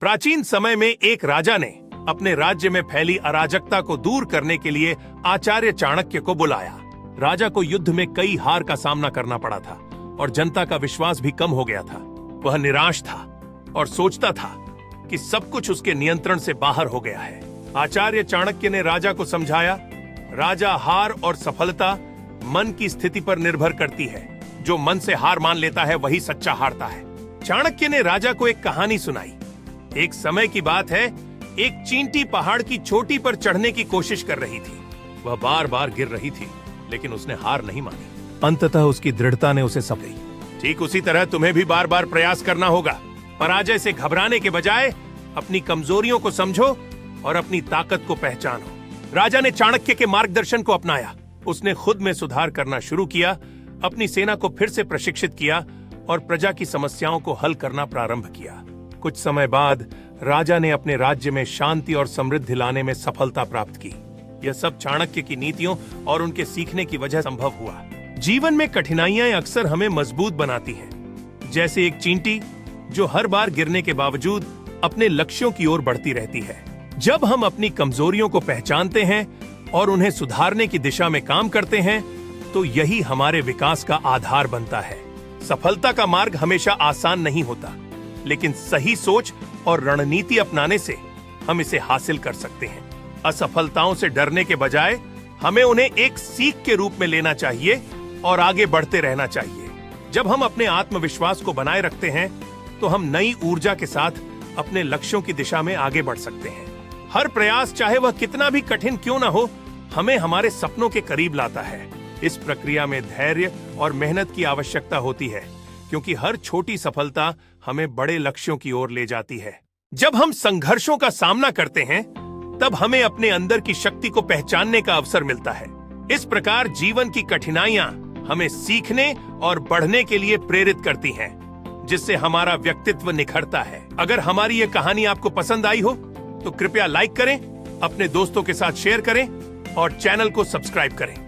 प्राचीन समय में एक राजा ने अपने राज्य में फैली अराजकता को दूर करने के लिए आचार्य चाणक्य को बुलाया। राजा को युद्ध में कई हार का सामना करना पड़ा था और जनता का विश्वास भी कम हो गया था। वह निराश था और सोचता था कि सब कुछ उसके नियंत्रण से बाहर हो गया है। आचार्य चाणक्य ने राजा को समझाया, राजा, हार और सफलता मन की स्थिति पर निर्भर करती है। जो मन से हार मान लेता है वही सच्चा हारता है। चाणक्य ने राजा को एक कहानी सुनाई। एक समय की बात है, एक चींटी पहाड़ की चोटी पर चढ़ने की कोशिश कर रही थी। वह बार बार गिर रही थी, लेकिन उसने हार नहीं मानी। अंततः उसकी दृढ़ता ने उसे सफल। ठीक उसी तरह तुम्हें भी बार बार प्रयास करना होगा। पराजय से घबराने के बजाय अपनी कमजोरियों को समझो और अपनी ताकत को पहचानो। राजा ने चाणक्य के मार्गदर्शन को अपनाया। उसने खुद में सुधार करना शुरू किया, अपनी सेना को फिर से प्रशिक्षित किया और प्रजा की समस्याओं को हल करना प्रारंभ किया। कुछ समय बाद राजा ने अपने राज्य में शांति और समृद्धि लाने में सफलता प्राप्त की। यह सब चाणक्य की नीतियों और उनके सीखने की वजह संभव हुआ। जीवन में कठिनाइयां अक्सर हमें मजबूत बनाती हैं, जैसे एक चींटी जो हर बार गिरने के बावजूद अपने लक्ष्यों की ओर बढ़ती रहती है। जब हम अपनी कमजोरियों को पहचानते हैं और उन्हें सुधारने की दिशा में काम करते हैं, तो यही हमारे विकास का आधार बनता है। सफलता का मार्ग हमेशा आसान नहीं होता, लेकिन सही सोच और रणनीति अपनाने से हम इसे हासिल कर सकते हैं। असफलताओं से डरने के बजाय हमें उन्हें एक सीख के रूप में लेना चाहिए और आगे बढ़ते रहना चाहिए। जब हम अपने आत्मविश्वास को बनाए रखते हैं, तो हम नई ऊर्जा के साथ अपने लक्ष्यों की दिशा में आगे बढ़ सकते हैं। हर प्रयास, चाहे वह कितना भी कठिन क्यों ना हो, हमें हमारे सपनों के करीब लाता है। इस प्रक्रिया में धैर्य और मेहनत की आवश्यकता होती है, क्योंकि हर छोटी सफलता हमें बड़े लक्ष्यों की ओर ले जाती है। जब हम संघर्षों का सामना करते हैं, तब हमें अपने अंदर की शक्ति को पहचानने का अवसर मिलता है। इस प्रकार जीवन की कठिनाइयां हमें सीखने और बढ़ने के लिए प्रेरित करती हैं, जिससे हमारा व्यक्तित्व निखरता है। अगर हमारी ये कहानी आपको पसंद आई हो, तो कृपया लाइक करें, अपने दोस्तों के साथ शेयर करें और चैनल को सब्सक्राइब करें।